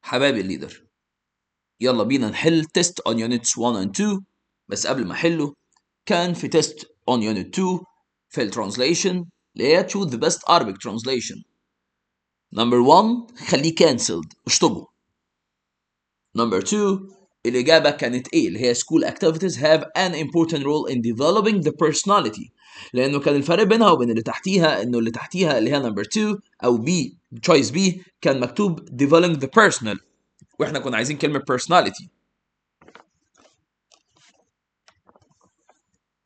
حبايبي الليدر، يلا بينا نحل تيست on units 1 and 2. بس قبل ما احله كان في تيست on unit 2 في الترانسليشن اللي هي choose the best Arabic translation. number 1 خليه cancelled اشطبه. number 2 الإجابة كانت ايه اللي هي school activities have an important role in developing the personality، لأنه كان الفرق بينها وبين اللي تحتيها إنه اللي تحتيها اللي هي number 2 أو B choice B كان مكتوب developing the personal، واحنا كنا عايزين كلمة personality.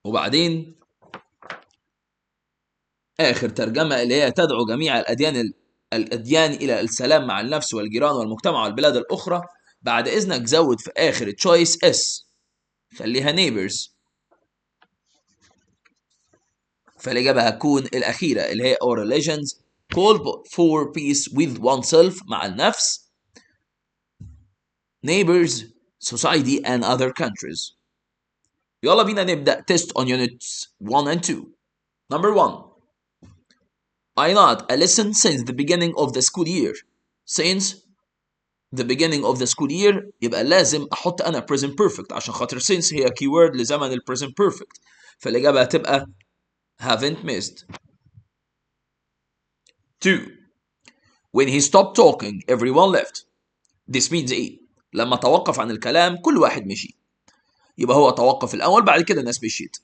وبعدين آخر ترجمة اللي هي تدعو جميع الأديان إلى السلام مع النفس والجيران والمجتمع والبلاد الأخرى. بعد إذنك زود في آخر choice S، خليها neighbors، فالإجابة هتكون الأخيرة اللي هي our religions call for peace with oneself مع النفس، neighbors, society and other countries. يلا بينا نبدأ test on units 1 and 2. number 1 I not a lesson since the beginning of the school year. Since the beginning of the school year يبقى لازم أحط أنا present perfect عشان خاطر since هي keyword لزمن ال present perfect، فالإجابة هتبقى haven't missed. 2 when he stopped talking everyone left. This means إيه؟ لما توقف عن الكلام كل واحد مشي، يبقى هو توقف الأول بعد كده الناس مشيت،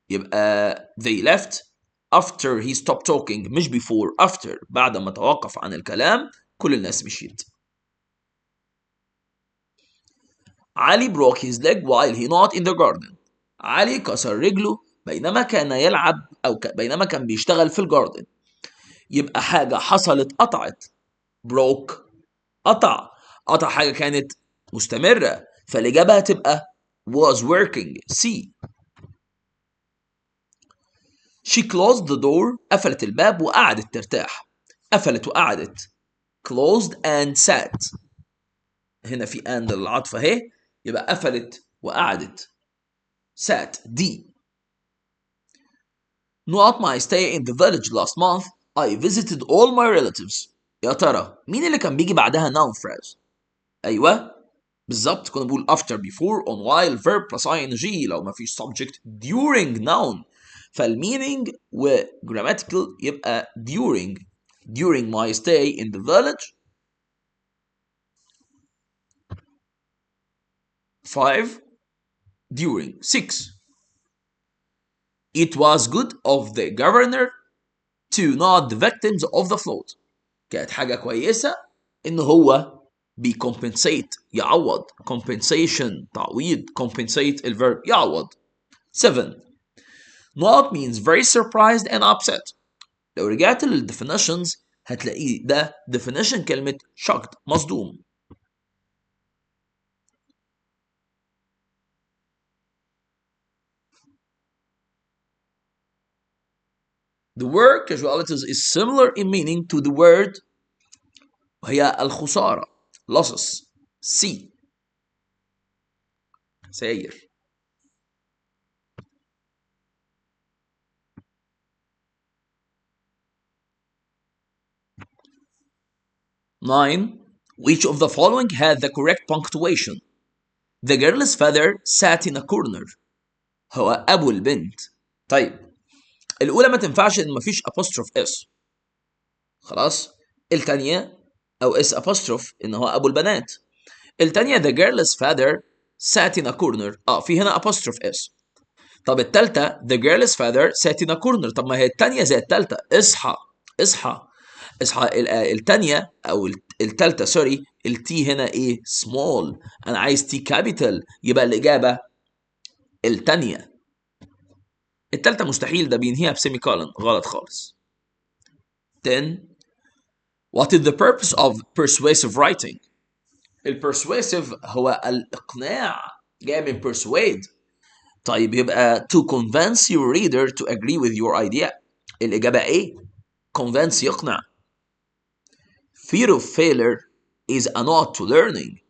يبقى they left after he stopped talking مش before after، بعد ما توقف عن الكلام كل الناس مشيت. علي broke his leg while he not in the garden. علي كسر رجله بينما كان يلعب أو بينما كان بيشتغل في الجاردن، يبقى حاجة حصلت قطعت. broke قطع حاجة كانت مستمرة، فالإجابة هتبقى was working. C. She closed the door قفلت الباب وقعدت ترتاح، قفلت وقعدت closed and sat، هنا في and العطف اهي، يبقى قفلت وقعدت sat. D. Not my stay in the village last month I visited all my relatives. يا ترى مين اللي كان بيجي بعدها noun phrase؟ ايوه بالظبط، كنا بنقول after before on while verb plus ing لو ما فيش subject during noun، فالmeaning و grammatical يبقى during my stay in the village. 5 during. 6 it was good of the governor to not the victims of the flood. كانت حاجة كويسة إن هو بيcompensate يعوض، compensation تعويض، compensate الverb يعوض. 7 not means very surprised and upset. لو رجعت للدefinitions هتلاقيه ده definition كلمة shocked مصدوم. The word casualties is similar in meaning to the word وهي الخسارة losses. C. ساير. 9 which of the following had the correct punctuation? The girl's father sat in a corner. هو أبو البنت. طيب الأولى ما تنفعش إن مفيش apostrophe S، خلاص. التانية أو S apostrophe إن هو أبو البنات. التانية the girl's father sat in a corner، في هنا apostrophe S. طب التالتة the girl's father sat in a corner، طب ما هي التانية زي التالتة. اصحى اصحى اصحى. التانية أو التالتة سوري التي هنا إيه small، أنا عايز تي capital، يبقى الإجابة التانية. التالتة مستحيل، ده بينهيها بسيمي كولن، غلط خالص. 10 what is the purpose of persuasive writing؟ الpersuasive هو الإقناع، جاي من persuade. طيب يبقى to convince your reader to agree with your idea، الإجابة إيه؟ convince يقنع. fear of failure is a nod to learning،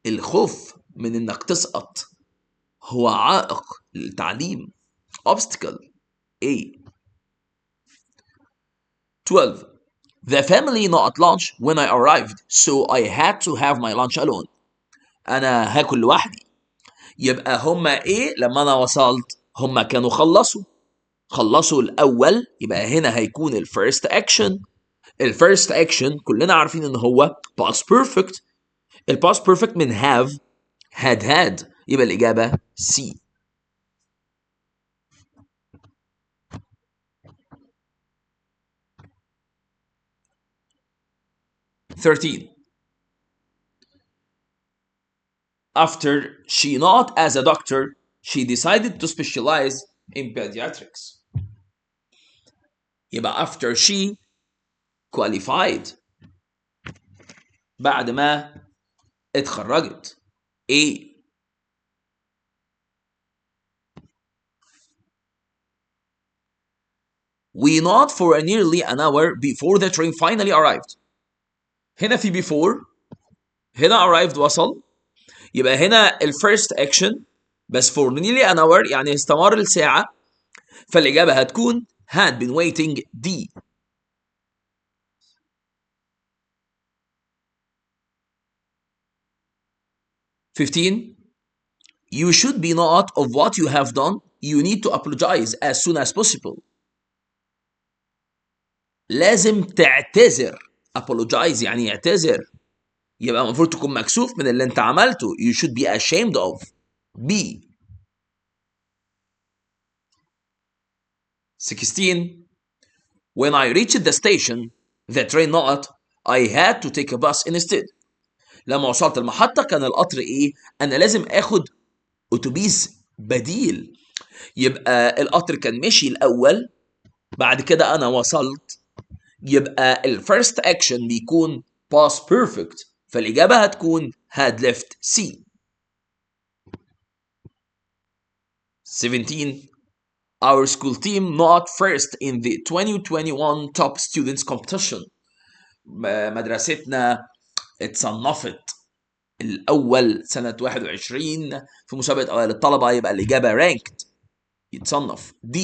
الخوف من إنك تسقط هو عائق للتعليم، obstacle. A. 12 The family not lunch when I arrived, so I had to have my lunch alone. أنا هاكل لوحدي. يبقى هما إيه لما أنا وصلت؟ هما كانوا خلصوا الأول، يبقى هنا هيكون الفيرست أكشن. الفيرست أكشن كلنا عارفين إن هو past perfect. الباست بيرفكت من have had يبقى الإجابة C. 13. After she not as a doctor, she decided to specialize in pediatrics. يبقى after she qualified، بعد ما اتخرجت. A. We not for nearly an hour before the train finally arrived. هنا في before، هنا arrived وصل، يبقى هنا الفيرست اكشن بس for nearly an hour يعني استمر الساعة، فالإجابة هتكون had been waiting D. 15. You should be not of what you have done. You need to apologize as soon as possible. لازم تعتذر. apologize يعني يعتذر، يبقى المفروض تكون مكسوف من اللي انت عملته. You should be ashamed of. B. 16. When I reached the station, the train not, I had to take a bus instead. لما وصلت المحطة كان القطر ايه؟ انا لازم اخد اتوبيس بديل. يبقى القطر كان مشي الاول، بعد كده انا وصلت، يبقى الفيرست اكشن بيكون past perfect، فالاجابة هتكون had left C. 17. Our school team not first in the 2021 top students competition. مدرستنا اتصنفت الأول سنة 21 في مسابقة أوائل الطلبة، يبقى الإجابة ranked يتصنف D.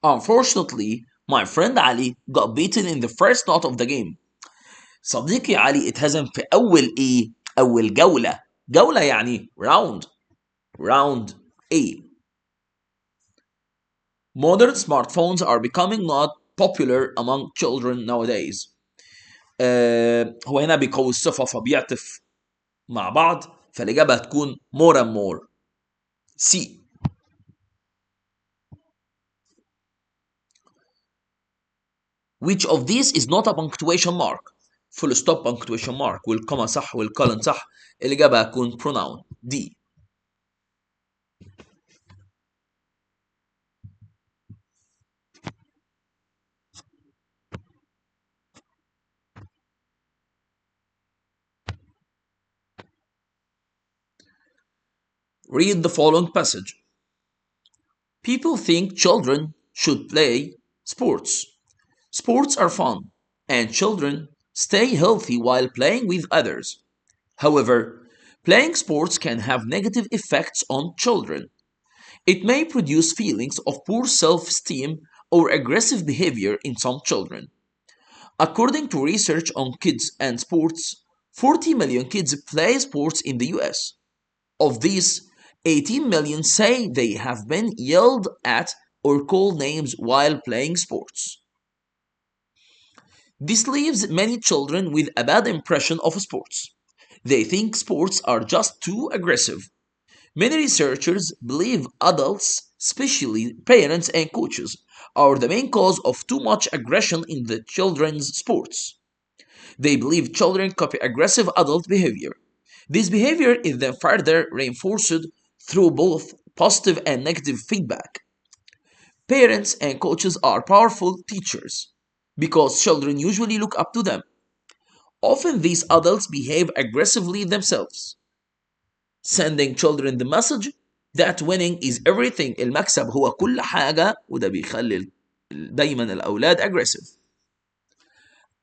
Unfortunately, my friend Ali got beaten in the first knot of the game. صديقي علي اتهزم في أول إيه؟ أول جولة. جولة يعني round A. Modern smartphones are becoming not popular among children nowadays. هو هنا بيقوي الصفة فبيعطف مع بعض، فالإجابة هتكون more and more C. Which of these is not a punctuation mark? full stop punctuation mark والكما صح والcolon صح، الإجابة هتكون pronoun D. Read the following passage. People think children should play sports. Sports are fun, and children stay healthy while playing with others. However, playing sports can have negative effects on children. It may produce feelings of poor self-esteem or aggressive behavior in some children. According to research on kids and sports, 40 million kids play sports in the US. Of these, 18 million say they have been yelled at or called names while playing sports. This leaves many children with a bad impression of sports. They think sports are just too aggressive. Many researchers believe adults, especially parents and coaches, are the main cause of too much aggression in the children's sports. They believe children copy aggressive adult behavior. This behavior is then further reinforced through both positive and negative feedback. Parents and coaches are powerful teachers because children usually look up to them. Often these adults behave aggressively themselves, sending children the message that winning is everything. المكسب هو كل حاجة، وده بيخلي دايما الأولاد aggressive.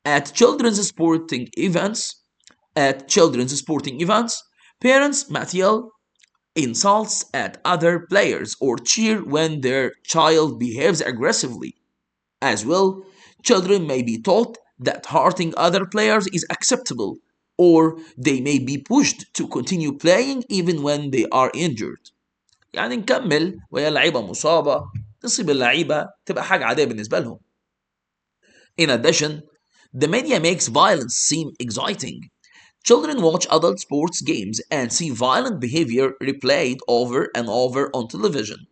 At children's sporting events, parents might yell insults at other players or cheer when their child behaves aggressively. As well, Children may be taught that hurting other players is acceptable, or they may be pushed to continue playing even when they are injured. يعني نكمل وهي لعيبة مصابة تصيب اللعيبة تبقى حاجة عادية بالنسبة لهم. In addition, the media makes violence seem exciting. Children watch adult sports games and see violent behavior replayed over and over on television.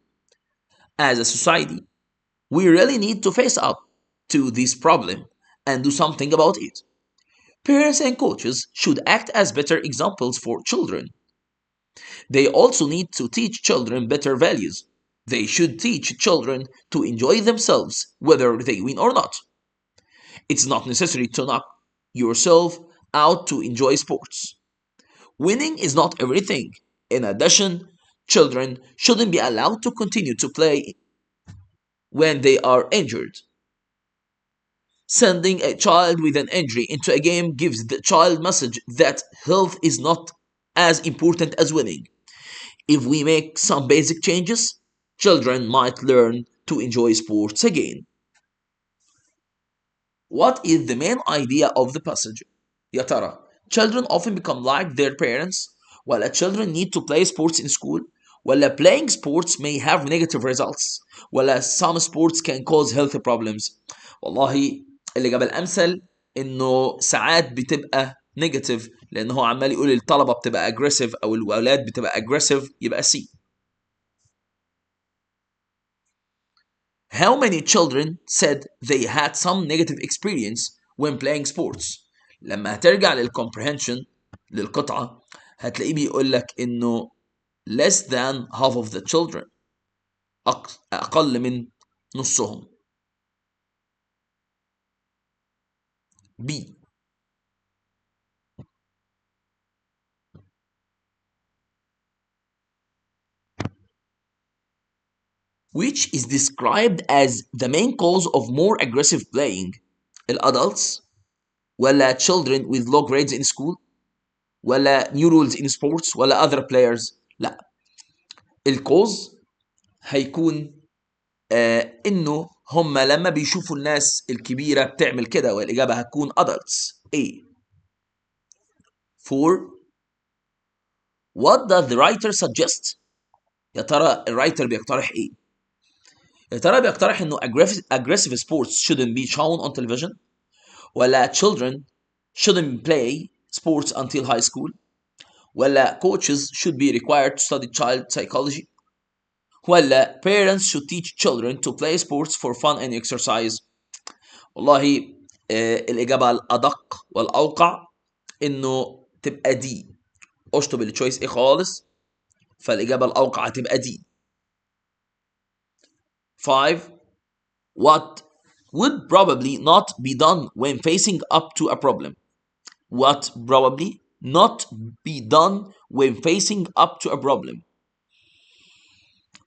As a society, we really need to face up to this problem and do something about it. Parents and coaches should act as better examples for children. They also need to teach children better values. They should teach children to enjoy themselves whether they win or not. It's not necessary to knock yourself out to enjoy sports. Winning is not everything. In addition, children shouldn't be allowed to continue to play when they are injured. Sending a child with an injury into a game gives the child message that health is not as important as winning. If we make some basic changes, children might learn to enjoy sports again. What is the main idea of the passage? يا ترى children often become like their parents ولا children need to play sports in school ولا playing sports may have negative results ولا some sports can cause health problems. والله الإجابة الأمثل إنه ساعات بتبقى نيجاتيف لأن هو عمال يقول الطلبة بتبقى aggressive أو الأولاد بتبقى aggressive يبقى C. How many children said they had some negative experience when playing sports? لما هترجع للcomprehension للقطعة هتلاقيه بيقول لك إنه less than half of the children أقل من نصهم. B. Which is described as the main cause of more aggressive playing الادults ولا children with low grades in school ولا new rules in sports ولا other players. لا الكوز هيكون انه هم لما بيشوفوا الناس الكبيرة بتعمل كده والإجابة هتكون adults. A. 4. What does the writer suggest? يا ترى الرايتر بيقترح ايه؟ يا ترى بيقترح انه aggressive sports shouldn't be shown on television ولا children shouldn't play sports until high school ولا coaches should be required to study child psychology ولا parents should teach children to play sports for fun and exercise. والله الإجابة الأدق والأوقع إنه تبقى دي. أشطب التشويس إيه خالص فالإجابة الأوقع هتبقى دي. 5. What would probably not be done when facing up to a problem? What probably not be done when facing up to a problem?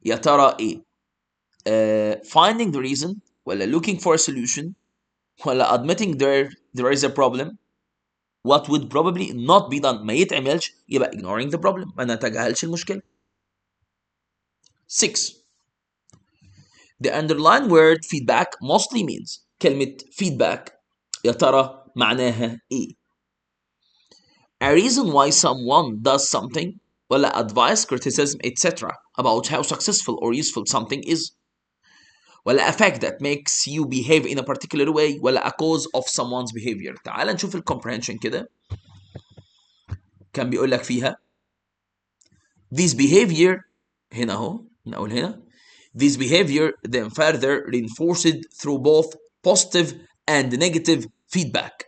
يا ترى ايه؟ finding the reason ولا looking for a solution ولا admitting there is a problem. What would probably not be done ما يتعملش يبقى ignoring the problem ما نتجاهلش المشكلة. 6. The underlined word feedback mostly means كلمة feedback يا ترى معناها ايه؟ A reason why someone does something ولا advice, criticism, etc. about how successful or useful something is ولا a fact that makes you behave in a particular way ولا a cause of someone's behavior. تعال نشوف الكومبريهنشن كده. كان بيقول لك فيها this behavior هنا اهو نقول هنا this behavior then further reinforced through both positive and negative feedback.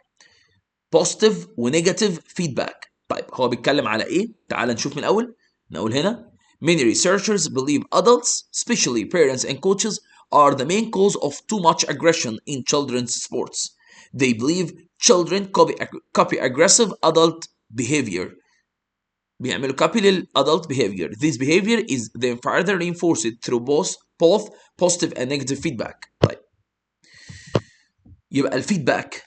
positive ونيجاتيف feedback. طيب هو بيتكلم على ايه؟ تعال نشوف من الاول. نقول هنا many researchers believe adults, especially parents and coaches, are the main cause of too much aggression in children's sports. They believe children copy aggressive adult behavior. بيعملوا copy للadult behavior. This behavior is then further reinforced through both positive and negative feedback. طيب يبقى الفيدباك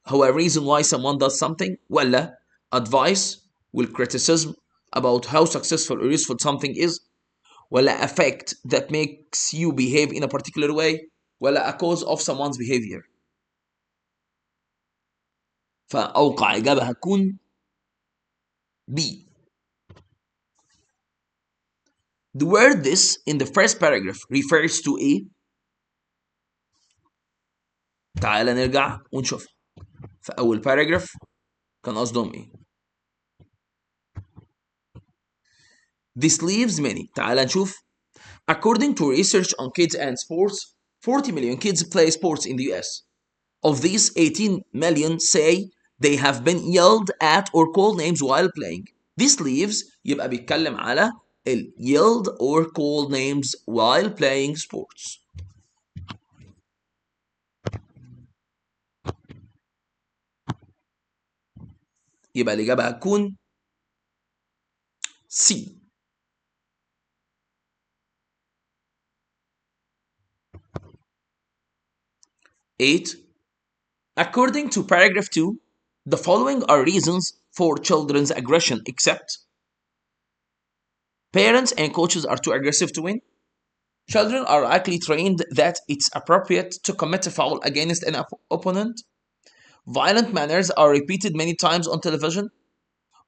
هو a reason why someone does something ولا advice will criticism about how successful or useful something is ولا a fact that makes you behave in a particular way ولا a cause of someone's behavior. فأوقع إجابة هتكون B. The word this in the first paragraph refers to A. تعال نرجع ونشوفها. في أول paragraph كان قصدهم إيه؟ This leaves many. تعال نشوف. According to research on kids and sports, 40 million kids play sports in the US. Of these, 18 million say they have been yelled at or called names while playing. This leaves يبقى بيتكلم على yelled or called names while playing sports. يبقى الإجابة هتكون C. Eight. According to paragraph 2, the following are reasons for children's aggression except parents and coaches are too aggressive to win. Children are likely trained that it's appropriate to commit a foul against an opponent. Violent manners are repeated many times on television.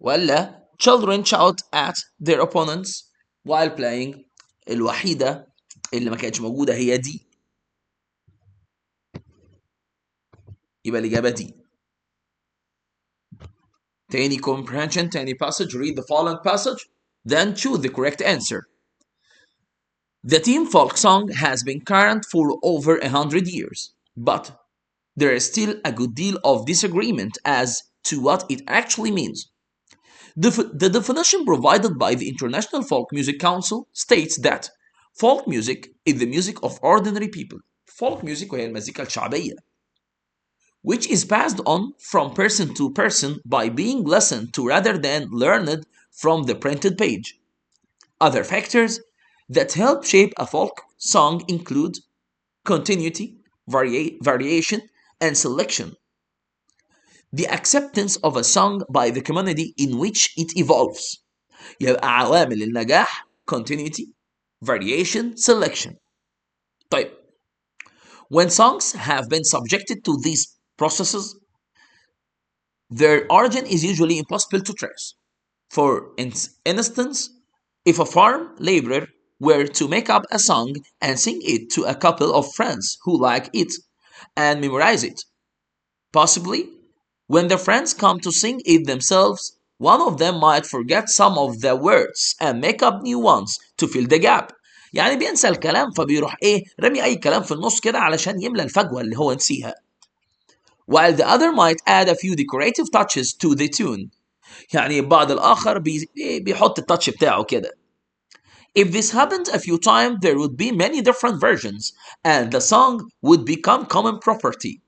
ولا children shout at their opponents while playing. الوحيدة اللي ما كانتش موجودة هي دي. يبقى الإجابة دي. تاني comprehension, تاني passage. Read the following passage, then choose the correct answer. The team folk song has been current for over 100 years, but there is still a good deal of disagreement as to what it actually means. The definition provided by the International Folk Music Council states that folk music is the music of ordinary people. folk music وهي المزيكا الشعبية, which is passed on from person to person by being listened to rather than learned from the printed page. Other factors that help shape a folk song include continuity, variation, and selection. The acceptance of a song by the community in which it evolves. يبقى عوامل النجاح continuity, variation, selection. طيب, when songs have been subjected to these processes, their origin is usually impossible to trace. For instance, if a farm laborer were to make up a song and sing it to a couple of friends who like it and memorize it, possibly when the friends come to sing it themselves, one of them might forget some of the words and make up new ones to fill the gap. يعني بينسى الكلام فبيروح رمي أي كلام في النص كده علشان يملى الفجوة اللي هو نسيها. While the other might add a few decorative touches to the tune. يعني بعض الآخر بيحط التاتش بتاعه كده. If this happened a few times, there would be many different versions, and the song would become common property.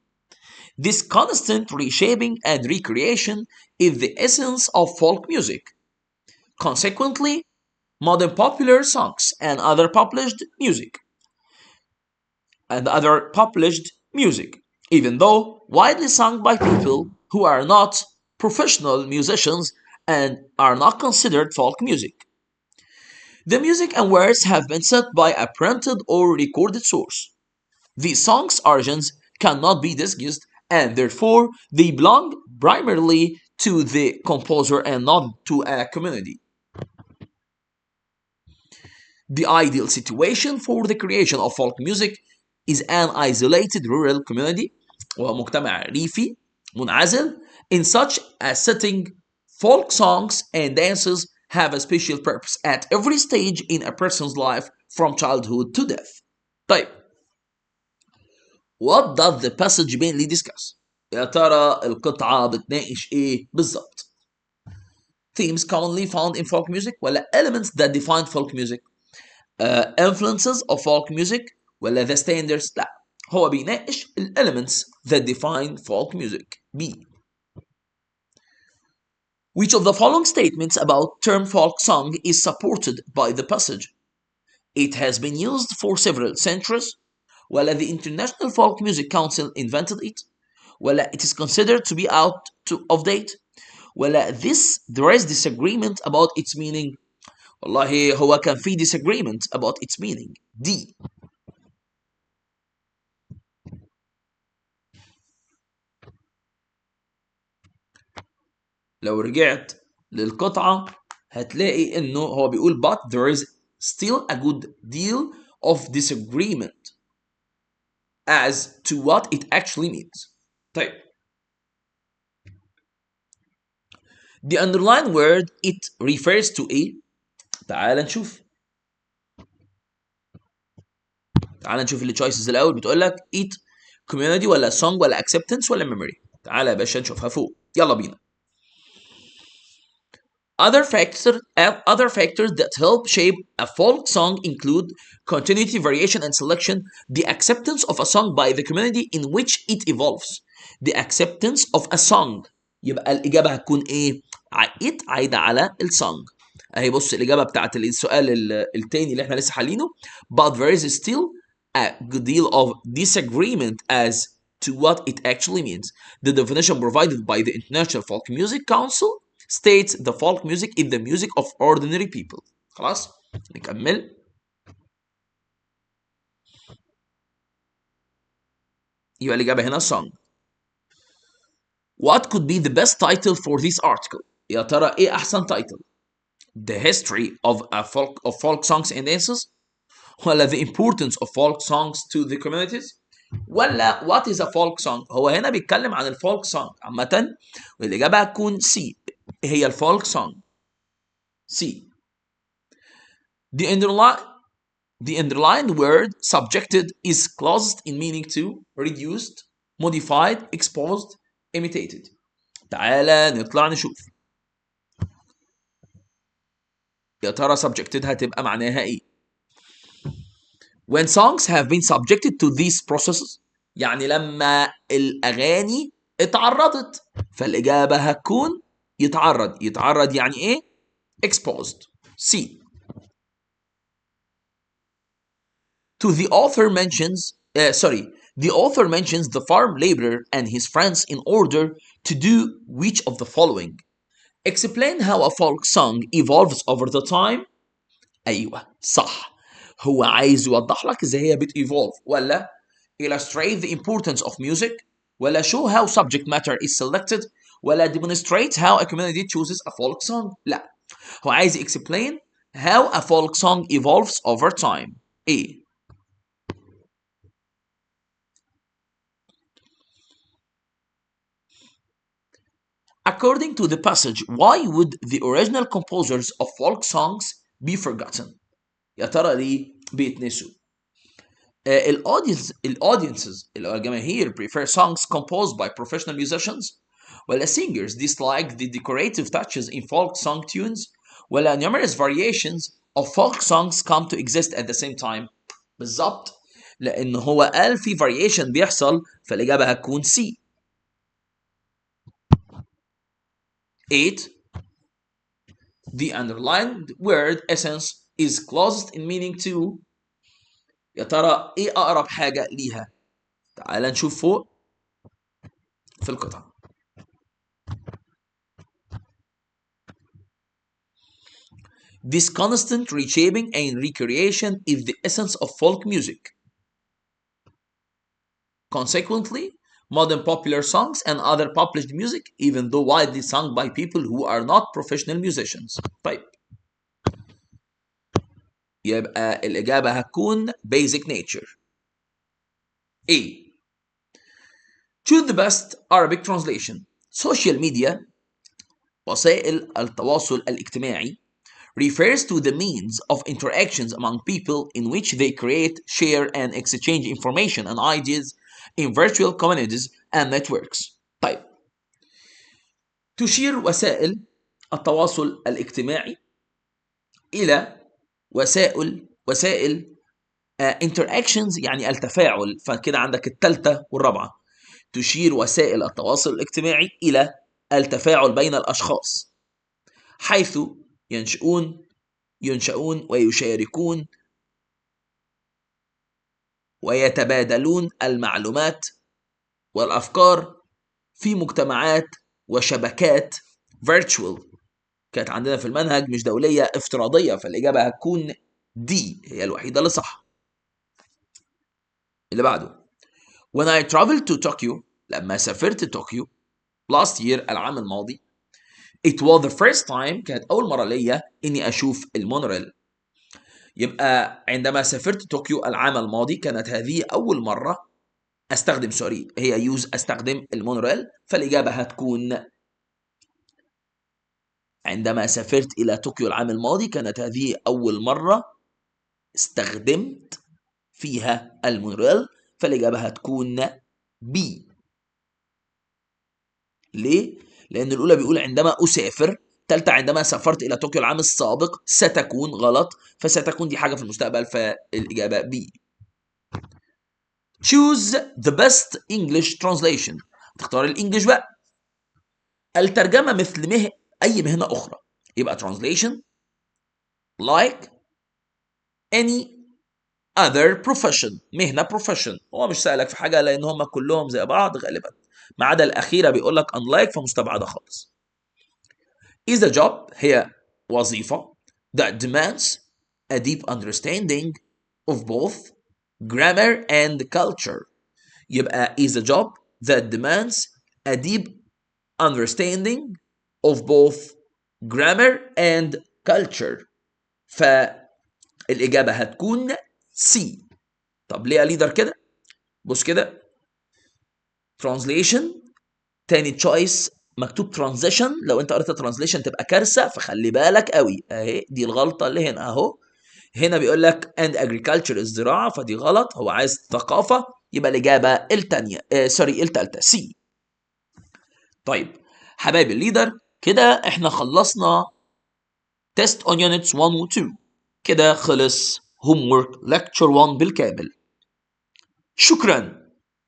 This constant reshaping and recreation is the essence of folk music. Consequently, modern popular songs and other published music, even though widely sung by people who are not professional musicians and are not considered folk music. The music and words have been set by a printed or recorded source. These songs' origins cannot be disguised, and therefore they belong primarily to the composer and not to a community. The ideal situation for the creation of folk music is an isolated rural community ومجتمع ريفي منعزل. In such a setting, folk songs and dances have a special purpose at every stage in a person's life from childhood to death. طيب, what does the passage mainly discuss? يا ترى القطعة بتناقش ايه بالظبط؟ Themes commonly found in folk music ولا elements that define folk music؟ influences of folk music ولا the standards؟ لا, هو بيناقش elements that define folk music. B. Which of the following statements about term folk song is supported by the passage? It has been used for several centuries. ولا the International Folk Music Council invented it. ولا it is considered to be out of date. ولا there is disagreement about its meaning. والله هو كان في disagreement about its meaning. D. لو رجعت للقطعة هتلاقي انه هو بيقول but there is still a good deal of disagreement as to what it actually means. طيب the underlined word it refers to ايه؟ تعال نشوف. تعال نشوف اللي choices الاول. بتقول لك it community ولا song ولا acceptance ولا memory. تعال يا باشا نشوفها فوق. يلا بينا. Other factors that help shape a folk song include continuity, variation, and selection, the acceptance of a song by the community in which it evolves. The acceptance of a song. يبقى الإجابة هتكون إيه؟ it عايدة على السونج. أهي بص الإجابة بتاعت السؤال التاني اللي إحنا لسه حالينه. But there is still a good deal of disagreement as to what it actually means. The definition provided by the International Folk Music Council states the folk music is the music of ordinary people. خلاص نكمل. يبقى الإجابة هنا song. What could be the best title for this article? يا ترى إيه أحسن title؟ The history of folk songs and dances؟ ولا the importance of folk songs to the communities؟ ولا what is a folk song؟ هو هنا بيتكلم عن الفولك song عامة، والإجابة هتكون C. هي الفولك song. C. The underlined word subjected is closed in meaning to reduced, modified, exposed, imitated. تعالى نطلع نشوف. يا ترى subjected هتبقى معناها ايه؟ When songs have been subjected to these processes يعني لما الأغاني اتعرضت، فالإجابة هتكون يتعرض. يتعرض يعني ايه؟ exposed. C. The author mentions the farm laborer and his friends in order to do which of the following? Explain how a folk song evolves over the time. أيوة صح. هو عايز يوضح لك ازاي هي evolve ولا illustrate the importance of music ولا show how subject matter is selected ولا demonstrate how a community chooses a folk song. لا، هو عايز explain how a folk song evolves over time. A. According to the passage, why would the original composers of folk songs be forgotten? يا ترى ليه بيتنسوا؟ audiences الجماهير prefer songs composed by professional musicians ولا singers dislike the decorative touches in folk song tunes ولا numerous variations of folk songs come to exist at the same time. بالظبط، لأن هو قال في variation بيحصل، فالإجابة هتكون C. 8. The underlined word essence is closed in meaning to. يا ترى ايه اقرب حاجة ليها؟ تعال نشوف فوق في القطعة. This constant reshaping and recreation is the essence of folk music. Consequently, modern popular songs and other published music, even though widely sung by people who are not professional musicians. طيب يبقى الإجابة هتكون basic nature. A. Choose the best Arabic translation. Social media وسائل التواصل الاجتماعي refers to the means of interactions among people in which they create, share, and exchange information and ideas in virtual communities and networks. طيب تشير وسائل التواصل الاجتماعي إلى وسائل interactions يعني التفاعل، فكده عندك الثالثة والرابعة. تشير وسائل التواصل الاجتماعي إلى التفاعل بين الأشخاص حيث ينشؤون ويشاركون ويتبادلون المعلومات والأفكار في مجتمعات وشبكات virtual. كانت عندنا في المنهج مش دولية، افتراضية، فالإجابة هتكون دي هي الوحيدة اللي صح. اللي بعده When I traveled to Tokyo لما سافرت طوكيو last year العام الماضي It was the first time، كانت أول مرة ليا إني أشوف المونوريل. يبقى عندما سافرت طوكيو العام الماضي كانت هذه أول مرة أستخدم هي أستخدم المونوريل، فالإجابة هتكون عندما سافرت إلى طوكيو العام الماضي كانت هذه أول مرة استخدمت فيها المونوريل، فالإجابة هتكون B. ليه؟ لأن الأولى بيقول عندما أسافر، الثالثة عندما سافرت إلى طوكيو العام السابق ستكون غلط، فستكون دي حاجة في المستقبل، فالإجابة B. Choose the best English translation. تختار الإنجليش بقى. الترجمة مثل أي مهنة أخرى، يبقى translation like any other profession. مهنة profession، هو مش سألك في حاجة لأن هم كلهم زي بعض غالبا، ما عدا الأخيرة بيقول لك unlike، فمستبعدة خالص. is a job هي وظيفة that demands a deep understanding of both grammar and culture. يبقى is a job that demands a deep understanding of both grammar and culture، فالإجابة هتكون C. طب ليه يا ليدر كده؟ بص كده، translation تاني تشويس مكتوب transition، لو انت قريت translation تبقى كارثة، فخلي بالك قوي اهي دي الغلطة اللي هنا اهو. هنا بيقول لك and agriculture الزراعة، فدي غلط، هو عايز ثقافة، يبقى الإجابة التانية التالتة C. طيب حبايبي الليدر، كده احنا خلصنا تيست on units 1 و 2، كده خلص homework lecture 1 بالكامل. شكرا.